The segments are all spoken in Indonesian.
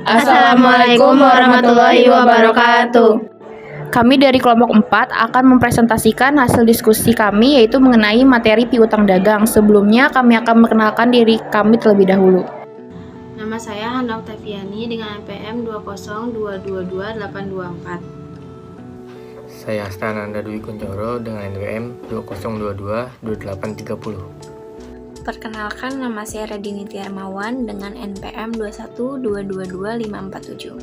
Assalamualaikum warahmatullahi wabarakatuh. Kami dari kelompok 4 akan mempresentasikan hasil diskusi kami yaitu mengenai materi piutang dagang. Sebelumnya kami akan memperkenalkan diri kami terlebih dahulu. Nama saya Hana Oktaviani dengan NPM 2022824. Saya Astananda Dwi Kuncoro dengan NPM 20222830. Perkenalkan, nama saya Radini Tiarmawan dengan NPM 212222547.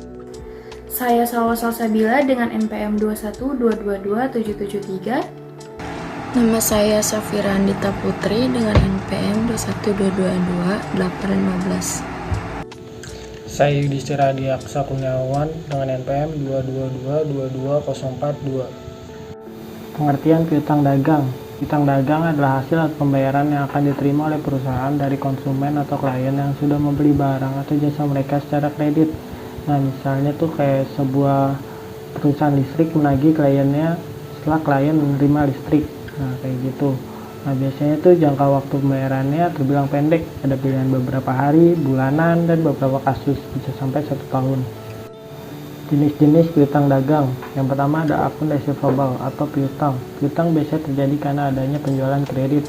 Saya Salwa Salsabila dengan NPM 212222773. Nama saya Safira Andita Putri dengan NPM 212222815. Saya Yudhistira Diaksa Kurniawan dengan NPM 222-22042. Pengertian piutang dagang. Piutang dagang adalah hasil atau pembayaran yang akan diterima oleh perusahaan dari konsumen atau klien yang sudah membeli barang atau jasa mereka secara kredit. Nah, misalnya tuh kayak sebuah perusahaan listrik menagih kliennya setelah klien menerima listrik. Nah, kayak gitu. Nah, biasanya tuh jangka waktu pembayarannya terbilang pendek. Ada pilihan beberapa hari, bulanan, dan beberapa kasus bisa sampai 1 tahun. Jenis-jenis piutang dagang. Yang pertama ada akun receivable atau piutang. Piutang biasanya terjadi karena adanya penjualan kredit.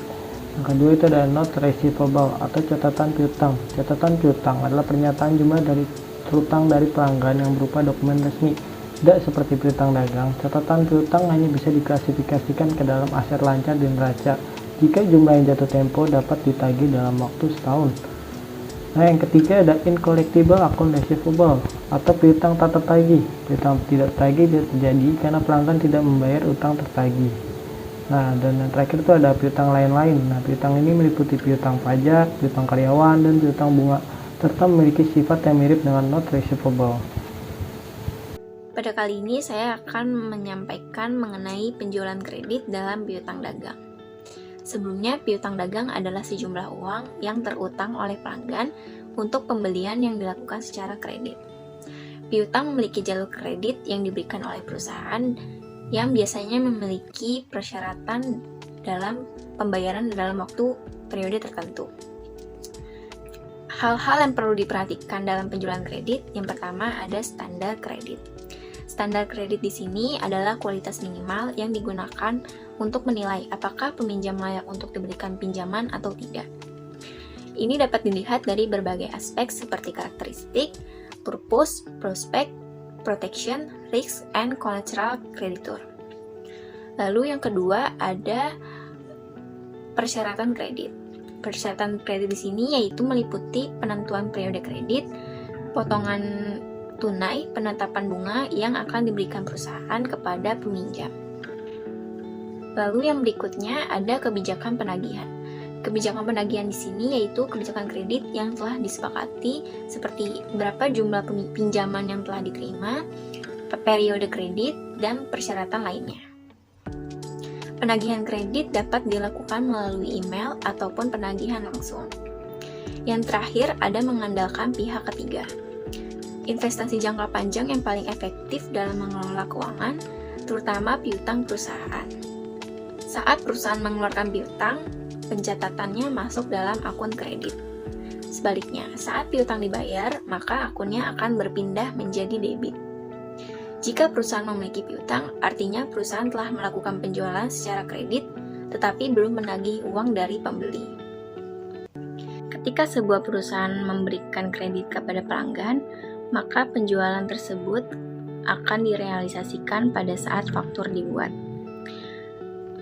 Yang kedua itu ada note receivable atau catatan piutang. Catatan piutang adalah pernyataan jumlah dari terutang dari pelanggan yang berupa dokumen resmi. Tidak seperti piutang dagang, catatan piutang hanya bisa diklasifikasikan ke dalam aset lancar dan neraca jika jumlah yang jatuh tempo dapat ditagih dalam waktu setahun. Nah, yang ketiga ada incollectible account receivable atau piutang tak tertagih. Piutang tidak tertagih terjadi karena pelanggan tidak membayar utang tertagih. Nah, dan yang terakhir itu ada piutang lain-lain. Nah, piutang ini meliputi piutang pajak, piutang karyawan, dan piutang bunga, serta memiliki sifat yang mirip dengan note receivable. Pada kali ini saya akan menyampaikan mengenai penjualan kredit dalam piutang dagang. Sebelumnya, piutang dagang adalah sejumlah uang yang terutang oleh pelanggan untuk pembelian yang dilakukan secara kredit. Piutang memiliki jalur kredit yang diberikan oleh perusahaan yang biasanya memiliki persyaratan dalam pembayaran dalam waktu periode tertentu. Hal-hal yang perlu diperhatikan dalam penjualan kredit, yang pertama ada standar kredit. Standar kredit di sini adalah kualitas minimal yang digunakan untuk menilai apakah peminjam layak untuk diberikan pinjaman atau tidak. Ini dapat dilihat dari berbagai aspek seperti karakteristik, purpose, prospek, protection, risk, and collateral creditor. Lalu yang kedua ada persyaratan kredit. Persyaratan kredit di sini yaitu meliputi penentuan periode kredit, potongan tunai, penetapan bunga yang akan diberikan perusahaan kepada peminjam. Lalu yang berikutnya ada kebijakan penagihan. Kebijakan penagihan di sini yaitu kebijakan kredit yang telah disepakati seperti berapa jumlah pinjaman yang telah diterima, periode kredit, dan persyaratan lainnya. Penagihan kredit dapat dilakukan melalui email ataupun penagihan langsung. Yang terakhir ada mengandalkan pihak ketiga. Investasi jangka panjang yang paling efektif dalam mengelola keuangan, terutama piutang perusahaan. Saat perusahaan mengeluarkan piutang, pencatatannya masuk dalam akun kredit. Sebaliknya, saat piutang dibayar, maka akunnya akan berpindah menjadi debit. Jika perusahaan memiliki piutang, artinya perusahaan telah melakukan penjualan secara kredit, tetapi belum menagih uang dari pembeli. Ketika sebuah perusahaan memberikan kredit kepada pelanggan, maka penjualan tersebut akan direalisasikan pada saat faktur dibuat.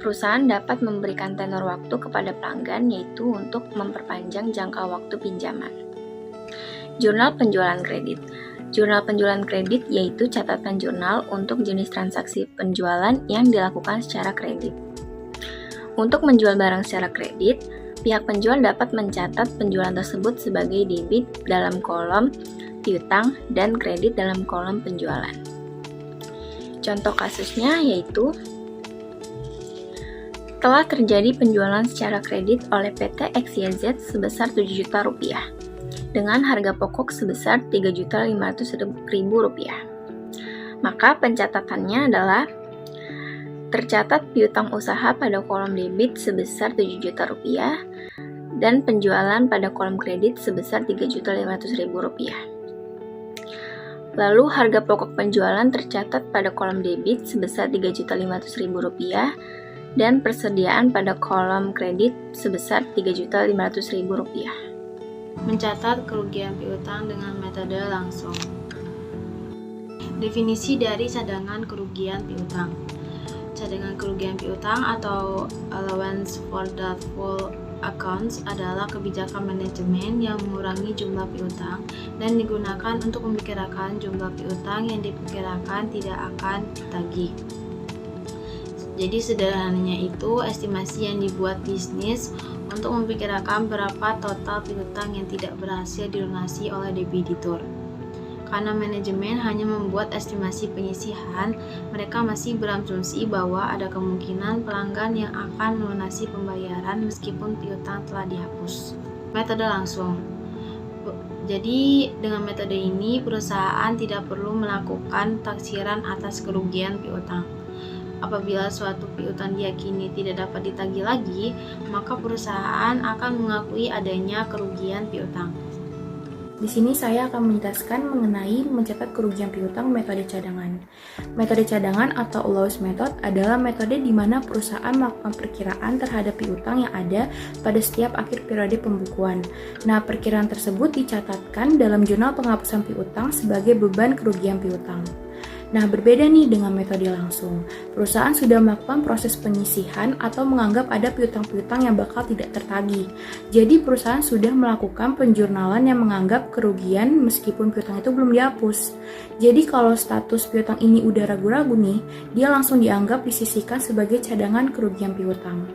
Perusahaan dapat memberikan tenor waktu kepada pelanggan yaitu untuk memperpanjang jangka waktu pinjaman. Jurnal penjualan kredit. Jurnal penjualan kredit yaitu catatan jurnal untuk jenis transaksi penjualan yang dilakukan secara kredit. Untuk menjual barang secara kredit, pihak penjual dapat mencatat penjualan tersebut sebagai debit dalam kolom piutang dan kredit dalam kolom penjualan. Contoh kasusnya yaitu telah terjadi penjualan secara kredit oleh PT XYZ sebesar Rp7 juta dengan harga pokok sebesar Rp3.500.000. Maka pencatatannya adalah tercatat piutang usaha pada kolom debit sebesar Rp7 juta dan penjualan pada kolom kredit sebesar Rp3.500.000. Lalu harga pokok penjualan tercatat pada kolom debit sebesar Rp3.500.000 dan persediaan pada kolom kredit sebesar Rp3.500.000. Mencatat kerugian piutang dengan metode langsung. Definisi dari cadangan kerugian piutang. Cadangan kerugian piutang atau allowance for doubtful accounts adalah kebijakan manajemen yang mengurangi jumlah piutang dan digunakan untuk memperkirakan jumlah piutang yang diperkirakan tidak akan ditagih. Jadi sederhananya itu estimasi yang dibuat bisnis untuk memperkirakan berapa total piutang yang tidak berhasil dilunasi oleh debitur. Karena manajemen hanya membuat estimasi penyisihan, mereka masih berasumsi bahwa ada kemungkinan pelanggan yang akan melunasi pembayaran meskipun piutang telah dihapus. Metode langsung. Jadi, dengan metode ini, perusahaan tidak perlu melakukan taksiran atas kerugian piutang. Apabila suatu piutang diyakini tidak dapat ditagih lagi, maka perusahaan akan mengakui adanya kerugian piutang. Di sini saya akan menjelaskan mengenai mencatat kerugian piutang metode cadangan. Metode cadangan atau allowance method adalah metode di mana perusahaan melakukan perkiraan terhadap piutang yang ada pada setiap akhir periode pembukuan. Nah, perkiraan tersebut dicatatkan dalam jurnal penghapusan piutang sebagai beban kerugian piutang. Nah, berbeda nih dengan metode langsung. Perusahaan sudah melakukan proses penyisihan atau menganggap ada piutang-piutang yang bakal tidak tertagih. Jadi, perusahaan sudah melakukan penjurnalan yang menganggap kerugian meskipun piutang itu belum dihapus. Jadi, kalau status piutang ini udah ragu-ragu nih, dia langsung dianggap disisihkan sebagai cadangan kerugian piutang.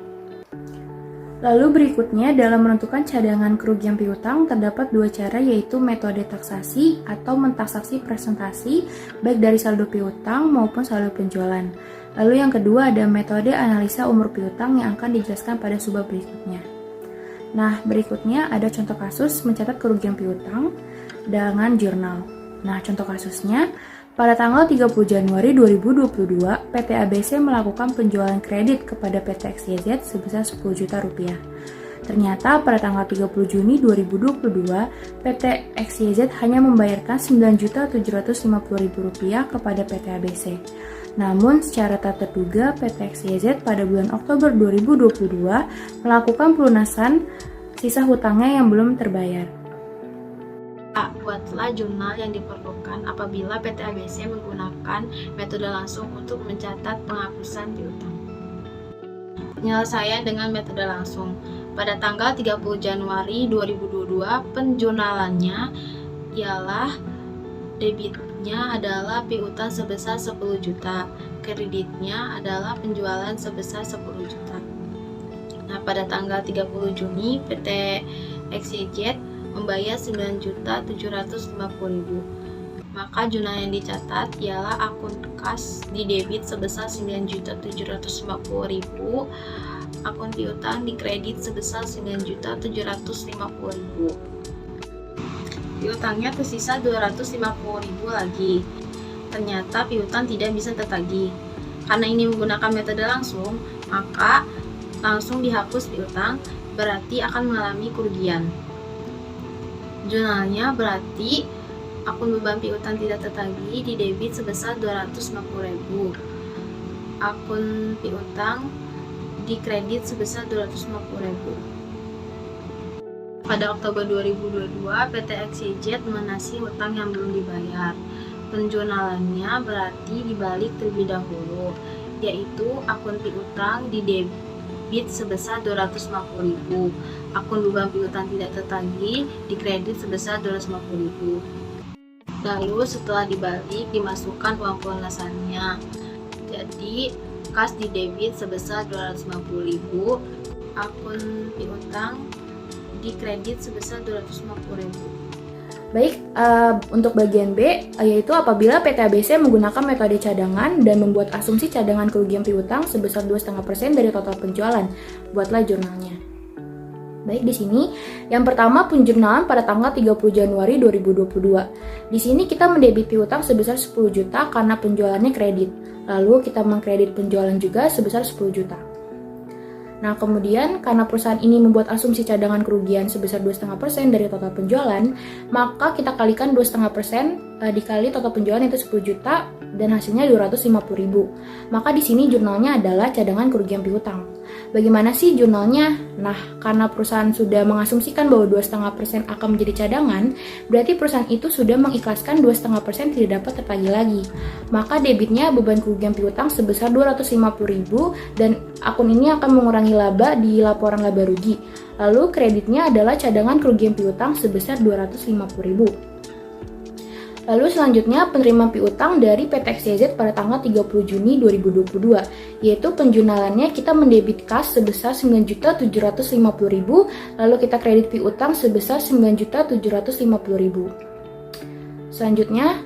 Lalu berikutnya, dalam menentukan cadangan kerugian piutang terdapat dua cara, yaitu metode taksasi atau mentaksasi presentasi baik dari saldo piutang maupun saldo penjualan. Lalu yang kedua ada metode analisa umur piutang yang akan dijelaskan pada subbab berikutnya. Nah, berikutnya ada contoh kasus mencatat kerugian piutang dengan jurnal. Nah, contoh kasusnya, pada tanggal 30 Januari 2022, PT ABC melakukan penjualan kredit kepada PT XYZ sebesar Rp10 juta. Ternyata pada tanggal 30 Juni 2022, PT XYZ hanya membayarkan Rp9.750.000 kepada PT ABC. Namun, secara tak terduga, PT XYZ pada bulan Oktober 2022 melakukan pelunasan sisa hutangnya yang belum terbayar. Buatlah jurnal yang diperlukan apabila PT ABC menggunakan metode langsung untuk mencatat penghapusan piutang. Penyelesaian dengan metode langsung. Pada tanggal 30 Januari 2022, penjurnalannya ialah debitnya adalah piutang sebesar 10 juta, kreditnya adalah penjualan sebesar 10 juta. Nah, pada tanggal 30 Juni, PT XYZ membayar Rp9.750.000. Maka jurnal yang dicatat ialah akun kas di debit sebesar Rp9.750.000, akun piutang di kredit sebesar Rp9.750.000. Piutangnya tersisa Rp250.000 lagi. Ternyata piutang tidak bisa tertagih. Karena ini menggunakan metode langsung, maka langsung dihapus piutang, berarti akan mengalami kerugian. Jurnalnya berarti akun beban piutang tidak tertagih di debit sebesar Rp250.000. Akun piutang di kredit sebesar Rp250.000. Pada Oktober 2022, PT XYZ melunasi hutang yang belum dibayar. Penjurnalannya berarti dibalik terlebih dahulu, yaitu akun piutang di debit sebesar Rp250.000. Akun beban piutang tidak tertagih di kredit sebesar Rp250.000. Lalu setelah dibalik dimasukkan uang pelunasannya. Jadi kas di debit sebesar Rp250.000, akun piutang di kredit sebesar Rp250.000. Baik, untuk bagian B, yaitu apabila PT ABC menggunakan metode cadangan dan membuat asumsi cadangan kerugian piutang sebesar 2,5% dari total penjualan. Buatlah jurnalnya. Baik, di sini yang pertama penjurnalan pada tanggal 30 Januari 2022. Di sini kita mendebit piutang sebesar 10 juta karena penjualannya kredit. Lalu kita mengkredit penjualan juga sebesar 10 juta. Nah, kemudian karena perusahaan ini membuat asumsi cadangan kerugian sebesar 2,5% dari total penjualan, maka kita kalikan 2,5% dikali total penjualan itu 10 juta dan hasilnya 250.000. Maka di sini jurnalnya adalah cadangan kerugian piutang. Bagaimana sih jurnalnya? Nah, karena perusahaan sudah mengasumsikan bahwa 2,5% akan menjadi cadangan, berarti perusahaan itu sudah mengikhlaskan 2,5% tidak dapat tertagih lagi. Maka debitnya beban kerugian piutang sebesar 250.000 dan akun ini akan mengurangi laba di laporan laba rugi. Lalu kreditnya adalah cadangan kerugian piutang sebesar 250.000. Lalu selanjutnya penerimaan piutang dari PT XYZ pada tanggal 30 Juni 2022, yaitu penjurnalannya kita mendebit kas sebesar 9.750.000, lalu kita kredit piutang sebesar 9.750.000. Selanjutnya,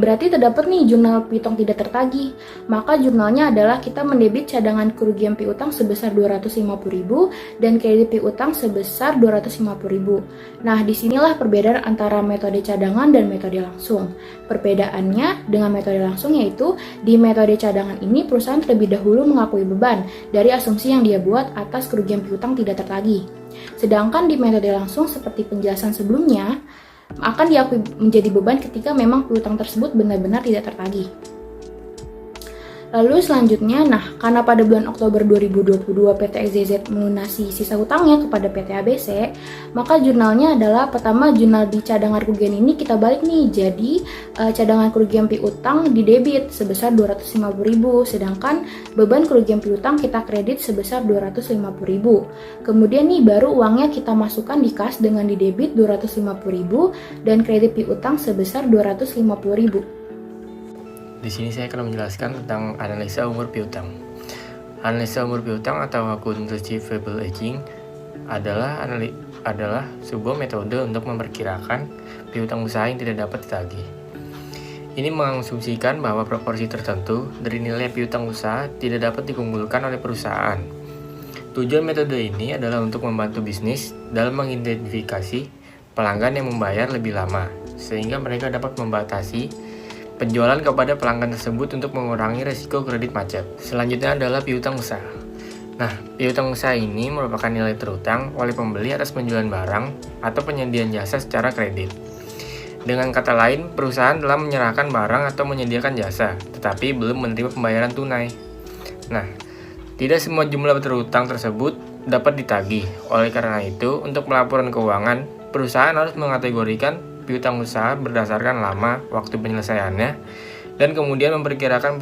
berarti terdapat nih jurnal piutang tidak tertagih. Maka jurnalnya adalah kita mendebit cadangan kerugian piutang sebesar 250.000 dan kredit piutang sebesar 250.000. Nah, disinilah perbedaan antara metode cadangan dan metode langsung. Perbedaannya dengan metode langsung yaitu di metode cadangan ini perusahaan terlebih dahulu mengakui beban dari asumsi yang dia buat atas kerugian piutang tidak tertagih. Sedangkan di metode langsung seperti penjelasan sebelumnya, akan diakui menjadi beban ketika memang piutang tersebut benar-benar tidak tertagih. Lalu selanjutnya, karena pada bulan Oktober 2022 PT XYZ melunasi sisa hutangnya kepada PT ABC, maka jurnalnya adalah pertama jurnal di cadangan kerugian ini kita balik nih, jadi cadangan kerugian piutang di debit sebesar 250.000, sedangkan beban kerugian piutang kita kredit sebesar 250.000. Kemudian nih baru uangnya kita masukkan di kas dengan di debit 250.000 dan kredit piutang sebesar 250.000. Di sini saya akan menjelaskan tentang analisa umur piutang. Analisa umur piutang atau akun receivable aging adalah sebuah metode untuk memperkirakan piutang usaha yang tidak dapat ditagih. Ini mengasumsikan bahwa proporsi tertentu dari nilai piutang usaha tidak dapat dikumpulkan oleh perusahaan. Tujuan metode ini adalah untuk membantu bisnis dalam mengidentifikasi pelanggan yang membayar lebih lama, sehingga mereka dapat membatasi penjualan kepada pelanggan tersebut untuk mengurangi resiko kredit macet. Selanjutnya adalah piutang usaha. Nah, piutang usaha ini merupakan nilai terutang oleh pembeli atas penjualan barang atau penyediaan jasa secara kredit. Dengan kata lain, perusahaan telah menyerahkan barang atau menyediakan jasa, tetapi belum menerima pembayaran tunai. Nah, tidak semua jumlah terutang tersebut dapat ditagih. Oleh karena itu, untuk pelaporan keuangan, perusahaan harus mengategorikan piutang usaha berdasarkan lama waktu penyelesaiannya dan kemudian memperkirakan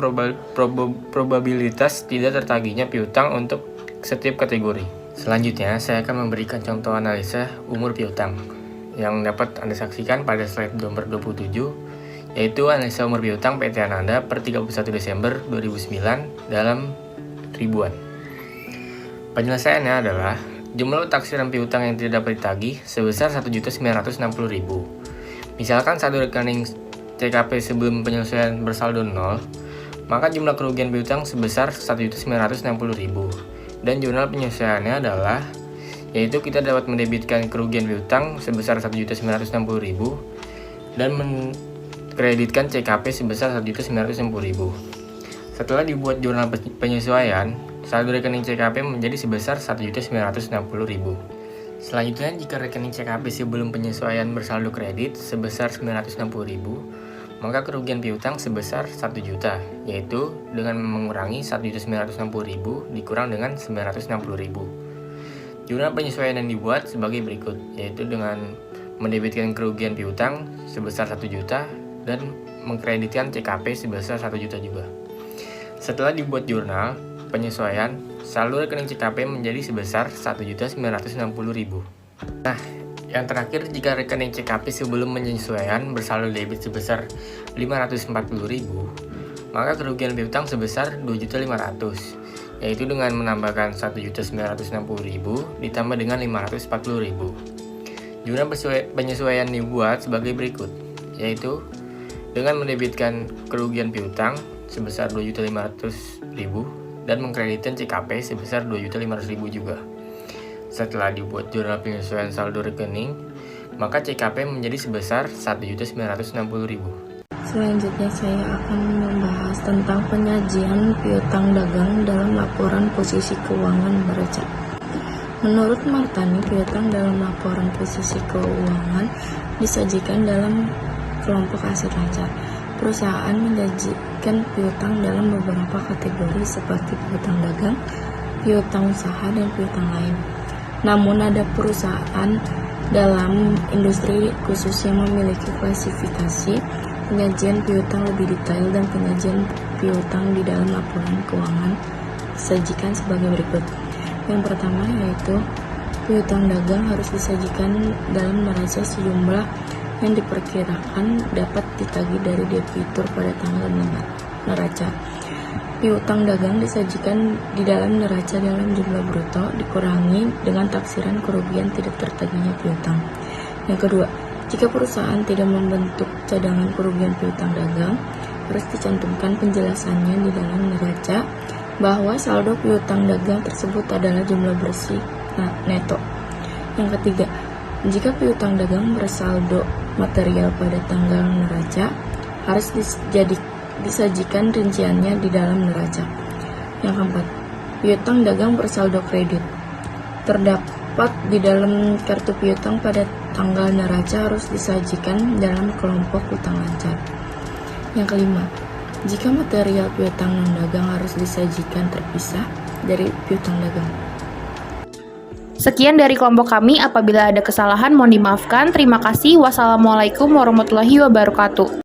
probabilitas tidak tertagihnya piutang untuk setiap kategori. Selanjutnya, saya akan memberikan contoh analisa umur piutang yang dapat Anda saksikan pada slide nomor 27, yaitu analisa umur piutang PT Ananda per 31 Desember 2009 dalam ribuan. Penyelesaiannya adalah jumlah taksiran piutang yang tidak dapat ditagih sebesar 1.960.000. Misalkan saldo rekening CKP sebelum penyelesaian bersaldo 0, maka jumlah kerugian piutang sebesar 1.960.000. Dan jurnal penyelesaiannya adalah, yaitu kita dapat mendebitkan kerugian piutang sebesar 1.960.000 dan mengkreditkan CKP sebesar 1.960.000. Setelah dibuat jurnal penyesuaian, saldo rekening CKP menjadi sebesar 1.960.000. Selanjutnya, jika rekening CKP sebelum penyesuaian bersaldo kredit sebesar 960.000, maka kerugian piutang sebesar 1 juta, yaitu dengan mengurangi 1.960.000 dikurang dengan 960.000. Jurnal penyesuaian yang dibuat sebagai berikut, yaitu dengan mendebitkan kerugian piutang sebesar 1 juta dan mengkreditkan CKP sebesar 1 juta juga. Setelah dibuat jurnal penyesuaian, saldo rekening CKP menjadi sebesar 1.960.000. Nah, yang terakhir, jika rekening CKP sebelum penyesuaian bersaldo debit sebesar 540.000, maka kerugian piutang sebesar 2.500.000, yaitu dengan menambahkan 1.960.000 ditambah dengan 540.000. Jurnal penyesuaian dibuat sebagai berikut, yaitu dengan mendebitkan kerugian piutang sebesar 2.500.000 dan mengkreditkan CKP sebesar 2.500.000 juga. Setelah dibuat jurnal penyesuaian saldo rekening, maka CKP menjadi sebesar 1.960.000. Selanjutnya saya akan membahas tentang penyajian piutang dagang dalam laporan posisi keuangan neraca. Menurut Martani, piutang dalam laporan posisi keuangan disajikan dalam kelompok aset lancar. Perusahaan menyajikan piutang dalam beberapa kategori seperti piutang dagang, piutang usaha, dan piutang lain. Namun ada perusahaan dalam industri khusus yang memiliki klasifikasi penyajian piutang lebih detail, dan penyajian piutang di dalam laporan keuangan disajikan sebagai berikut. Yang pertama yaitu piutang dagang harus disajikan dalam neraca sejumlah yang diperkirakan dapat ditagih dari debitur pada tanggal neraca. Piutang dagang disajikan di dalam neraca dalam jumlah bruto dikurangi dengan taksiran kerugian tidak tertagihnya piutang. Yang kedua, jika perusahaan tidak membentuk cadangan kerugian piutang dagang, harus dicantumkan penjelasannya di dalam neraca bahwa saldo piutang dagang tersebut adalah jumlah bersih neto. Yang ketiga, jika piutang dagang bersaldo material pada tanggal neraca, harus disajikan rinciannya di dalam neraca. Yang keempat, piutang dagang bersaldo kredit terdapat di dalam kartu piutang pada tanggal neraca harus disajikan dalam kelompok utang lancar. Yang kelima, jika material piutang non-dagang harus disajikan terpisah dari piutang dagang. Sekian dari kelompok kami. Apabila ada kesalahan mohon dimaafkan. Terima kasih. Wassalamualaikum warahmatullahi wabarakatuh.